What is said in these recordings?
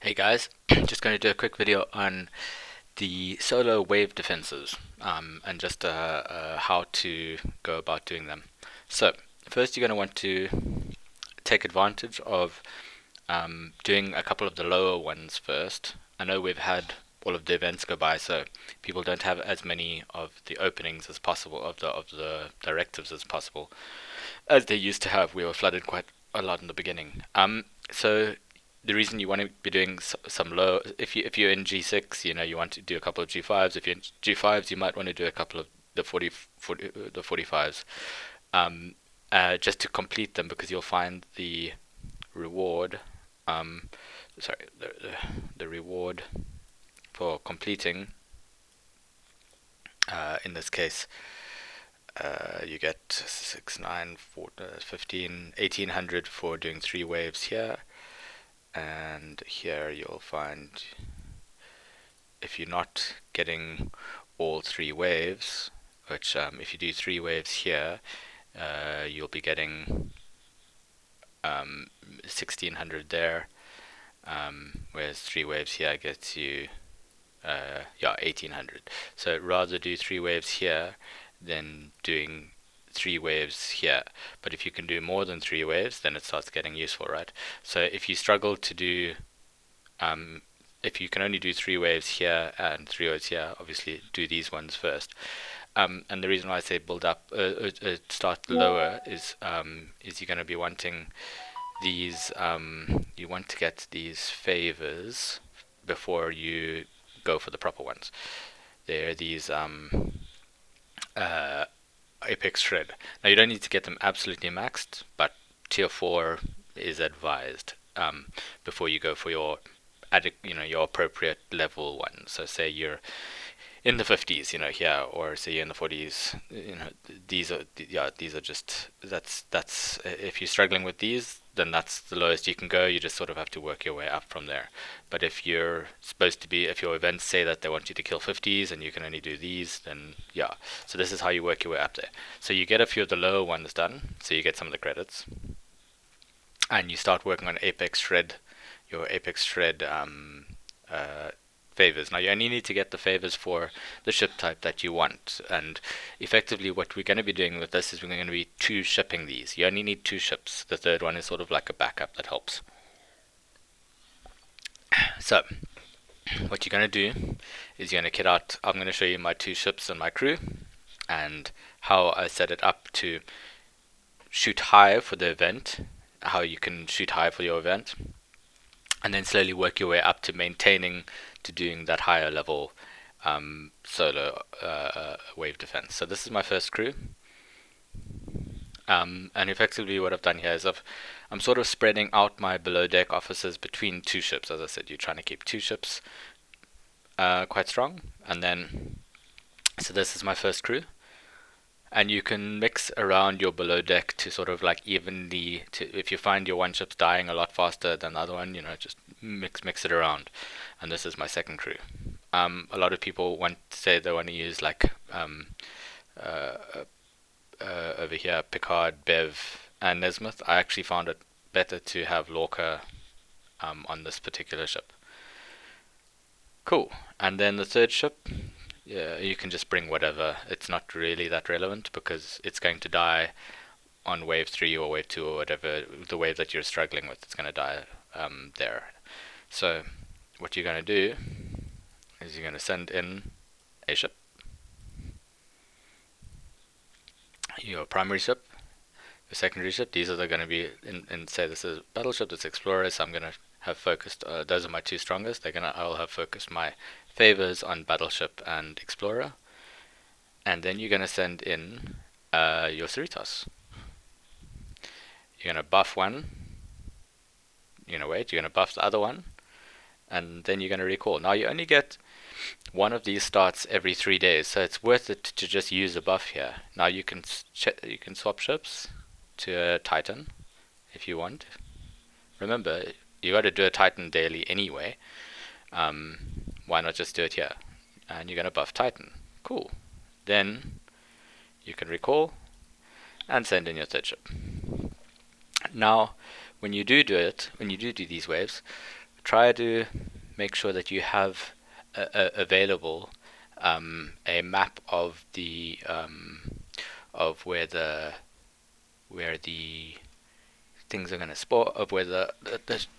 Hey guys, just going to do a quick video on the solo wave defenses and just how to go about doing them. So, first you're going to want to take advantage of doing a couple of the lower ones first. I know we've had all of the events go by, so people don't have as many of the openings as possible, of the directives as possible, as they used to have. We were flooded quite a lot in the beginning. So the reason you want to be doing some low, if you're in G6, you want to do a couple of G5s. If you're in G5s, you might want to do a couple of the 45s, just to complete them, because you'll find the reward, um, sorry, the reward for completing, in this case, you get 6, 9, 4, 15, 1800 for doing 3 waves here. And here you'll find, if you're not getting all 3 waves, which if you do 3 waves here, you'll be getting 1600 there, whereas 3 waves here gets you 1800. So rather do 3 waves here than doing 3 waves here. But if you can do more than 3 waves, then it starts getting useful, right? So if you struggle to do, if you can only do 3 waves here and 3 waves here, obviously do these ones first. And the reason why I say build up, start lower, is you're going to be wanting these, you want to get these favors before you go for the proper ones. They're these Apex Shred. Now you don't need to get them absolutely maxed, but tier 4 is advised before you go for your your appropriate level one. So say you're in the 50s, here, or say you're in the 40s, these are just, that's if you're struggling with these, then that's the lowest you can go. You just sort of have to work your way up from there. But if you're supposed to be, if your events say that they want you to kill 50s and you can only do these, then yeah. So this is how you work your way up there. So you get a few of the lower ones done, so you get some of the credits, and you start working on Apex Shred, your Apex Shred favors. Now you only need to get the favors for the ship type that you want, and effectively what we're going to be doing with this is we're going to be shipping these. You only need 2 ships. The third one is sort of like a backup that helps. So what you're going to do is you're going to kit out, I'm going to show you my 2 ships and my crew, and how I set it up to shoot high for the event, how you can shoot high for your event, and then slowly work your way up to maintaining, to doing that higher level solo wave defense. So this is my first crew, and effectively what I've done here is I'm sort of spreading out my below deck officers between 2 ships. As I said, you're trying to keep 2 ships quite strong. And then, so this is my first crew, and you can mix around your below deck to sort of like evenly, if you find your one ship's dying a lot faster than the other one, just mix it around. And this is my second crew. A lot of people want to say they want to use like over here Picard, Bev, and Nesmith. I actually found it better to have Lorca on this particular ship. Cool. And then the third ship, yeah, you can just bring whatever. It's not really that relevant because it's going to die on wave 3 or wave 2 or whatever, the wave that you're struggling with. It's going to die there. So what you're going to do is you're going to send in a ship, your primary ship, your secondary ship. These are going to be in say this is battleship, this explorer, so I'm going to have focused, those are my 2 strongest. I'll have focused my favors on battleship and explorer. And then you're going to send in your Cerritos. You're going to buff one, you're going to wait, you're going to buff the other one, and then you're going to recall. Now you only get one of these starts every 3 days, so it's worth it to just use a buff here. Now you can swap ships to a Titan if you want. Remember, you got to do a Titan daily anyway. Why not just do it here? And you're going to buff Titan. Cool. Then you can recall and send in your third ship. Now, when you do it, when you do these waves, try to make sure that you have available a map of the of where the things are going to spawn, of where the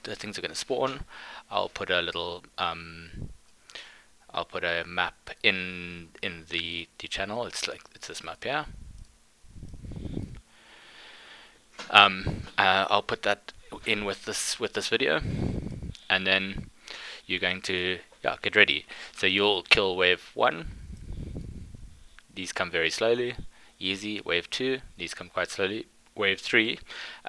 things are going to spawn. I'll put a little I'll put a map in the channel. It's this map here. I'll put that in with this video, and then you're going to get ready. So you'll kill wave 1. These come very slowly, easy. Wave 2, these come quite slowly. Wave 3,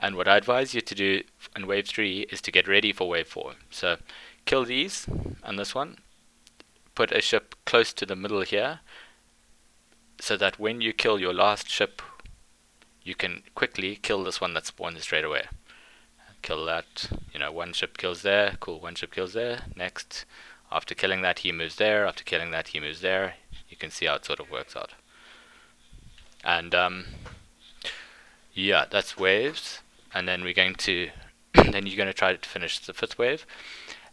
and what I advise you to do in wave 3 is to get ready for wave 4. So kill these and this one. Put a ship close to the middle here, so that when you kill your last ship, you can quickly kill this one that spawns straight away. Kill that, one ship kills there, cool, one ship kills there. Next, after killing that, he moves there. After killing that, he moves there. You can see how it sort of works out. And yeah, that's waves. And then we're going to, then you're going to try to finish the 5th wave.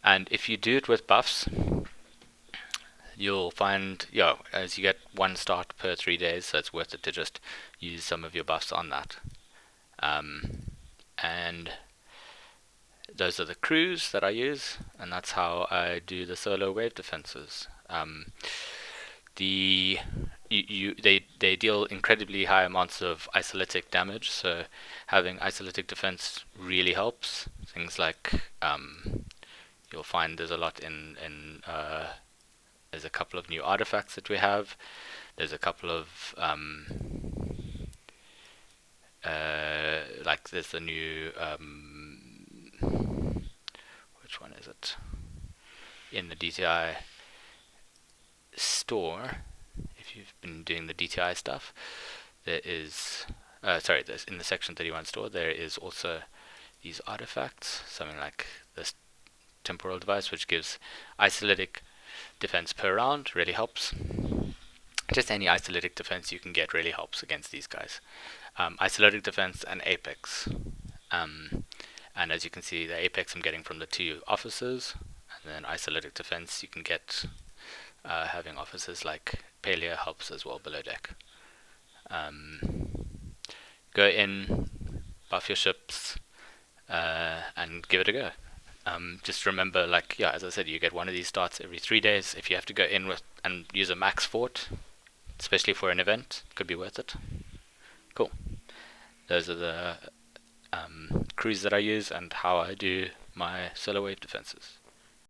And if you do it with buffs, you'll find, as you get 1 start per 3 days, so it's worth it to just use some of your buffs on that. And those are the crews that I use, and that's how I do the solo wave defenses. They deal incredibly high amounts of isolytic damage, so having isolytic defense really helps. Things like you'll find there's a lot in there's a couple of new artifacts that we have. There's a couple of like there's the new which one is it? In the DTI store, if you've been doing the DTI stuff, there is there's in the section 31 store, there is also these artifacts, something like this temporal device, which gives isolytic defense per round, really helps. Just any isolytic defense you can get really helps against these guys. Isolytic defense and apex. And as you can see, the apex I'm getting from the 2 officers, and then isolytic defense you can get having officers like Palea helps as well below deck. Go in, buff your ships, and give it a go. Just remember, as I said, you get one of these starts every 3 days. If you have to go in with and use a max fort, especially for an event, could be worth it. Cool. Those are the crews that I use and how I do my solo wave defenses.